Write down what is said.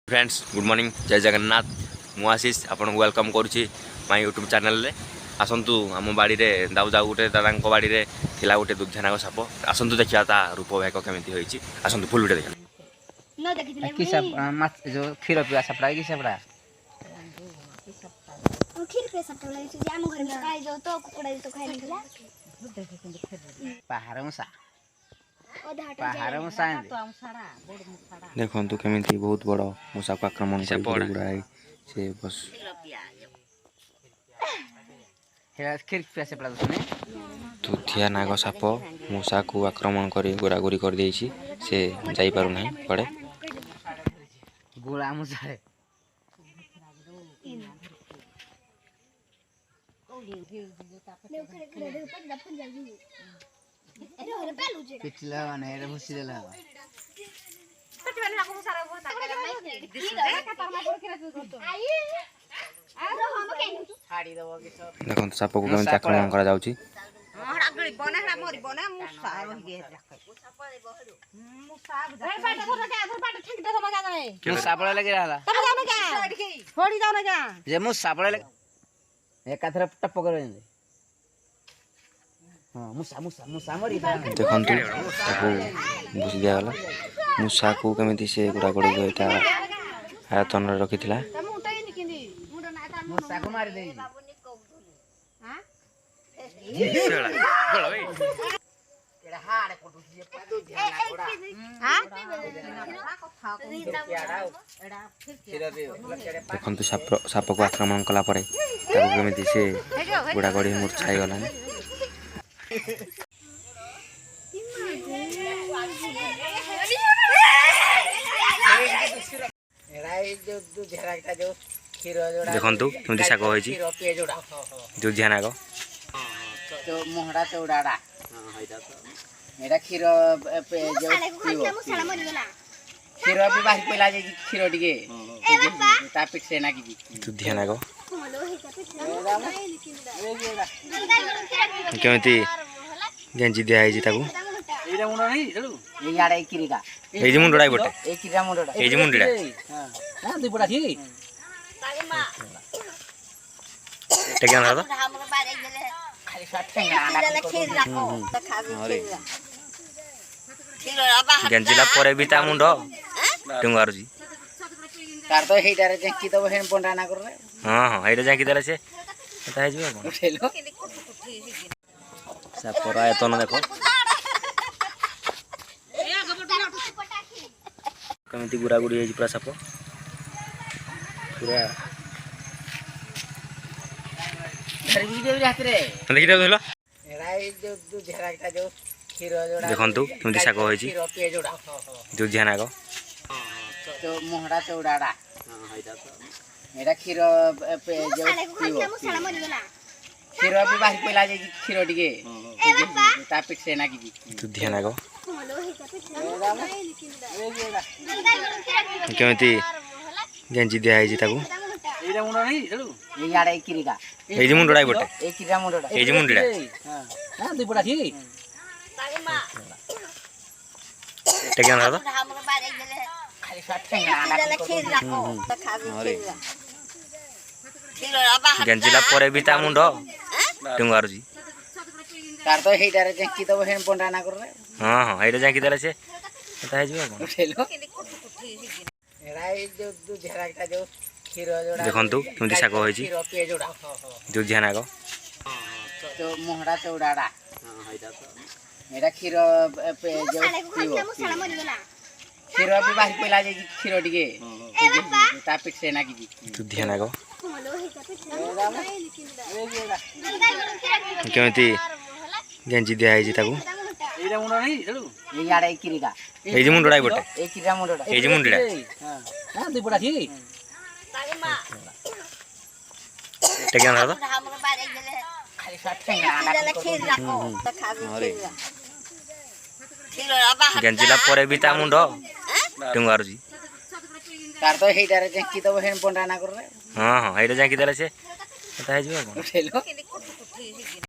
friends good morning जय जगन्नाथ मु आशीष आपन वेलकम करुच्ची माय यूट्यूब चैनल रे आसंतु आम बाड़ी रे दाऊ दाऊ गोटे दादा बाड़ी रे थिला गोटे दुर्धनाग साप आसंतु देखिया ता रूप भाग केमिति होईची आसंतु फुल वीडियो देखा न देखिले कि सब माछ जो खीर पिया सपड़ा कि सपड़ा खीर पे सब टोला जे हम घर में खाइ जाऊ तो कुकुड़ा तो खाइ निकला पहाड़ मुसा देखंतु केमिति बहुत बड़ मूषा को आक्रमण कर गुड़ाई से बस हेरा खीर पिया सपड़ा सुने तुथिया नाग साप मूषा को आक्रमण करी गोरागोरी कर देइछि से जाई पारु नाही पड़े गोला मुसा है पिछला वाला है मुसी देला देखो साप को केमिति आक्रमण करा जाउछि मुसा पड़े लगे रहला जे मुसा पड़े लगे एकाथरे टप कर हां मुसा मुसा मुसा मरी देखंतु ताको बुझ दिया गला मूषा को केमिति से गोरागोरी एटा आयतन रे रखिथिला मुसा को मार दे हां केड़ा हाड़ पटु जे पादो ध्यान कोड़ा हां देखंतु साप को आक्रमण कला परे ताको केमिति से गोरागोरी मूर्छाई गलानी देखंतु केमिति साग होईची दुधिया नाग तो मोहड़ा चौड़ाड़ा एटा खीर पे जो पीओ खीर भी बाहर पइला जे खीर टिके ता पिट से ना की दुधिया नाग केमिति गेंजी दिया है जी ताकू एटा मुंडा नहीं चलू ए याडा किरीगा ए जी मुंडा बोटे ए किरा मुंडा ए जी मुंडा हां हां दुई पड़ा ठीक तागे मां टेके ना तो हम बारे गेले खाली साथ ठेंगा खीर राखो त खाबी खीर गेंजीला परे भी ता मुंडो टुंगार जी तार तो हेडारे जेकी तो हेन पंडा ना कर रे हां हां हेडा जेकी देले से एता हे जीवा कोन उठेलो सापर आयतन देखो केमिति गुरागुड़ी है पूरा साप पूरा घर भी दे जात रे देखि देलो एराई जो दुधराटा जो खीर जोड़ा देखंतु केमिति साग होईची खीर पे जोड़ा दुधिया नाग तो मोहड़ा चौड़ाड़ा हां हैदा तो एटा खीर पे जो पीओ खीर भी बाहर पइला जे खीर टिके ता पिट से ना की दुधिया नाग केमिति गेंजी दिया है जी ताकू एटा मुंडा नहीं चलू ए याडा किरीगा ए जी मुंडा बोटे ए किरा मुंडा ए जी मुंडा हां हां दुई पड़ा ठीक तागे मां टेके ना तो हम बारे गेले खाली साथ ठेंगा खीर राखो त खाबी खीर गेंजीला परे भी ता मुंडो टुंगार जी तार तो हेडारे जेकी तो हेन पंडा ना कर रे हां हां हेडा जेकी देले से एता हे जीवा कोन उठेलो एराई जो दुधराटा जो खीर जोड़ा देखंतु केमिति साग होईची खीर पे जोड़ा दुधिया नाग तो मोहड़ा चौड़ाड़ा हां हैदा तो एटा खीर पे जो पीओ खीर भी बाहर पइला जे खीर टिके ता पिट से ना की दुधिया नाग केमिति गेंजी दिया है जी ताकू एटा मुंडा नहीं चलू ए याडा किरीगा ए जी मुंडा बोटे ए किरा मुंडा ए जी मुंडा हां हां दुई पड़ा ठीक तागे मां टेके ना तो हम बारे गेले खाली साथ ठेंगा खीर राखो त खाबी खीर गेंजीला परे भी ता मुंडो टुंगार जी तार तो हेडारे जेकी तो हेन पंडा ना कर रे हां हां हेडा जेकी देले से एता हे जीवा कोन उठेलो हिगी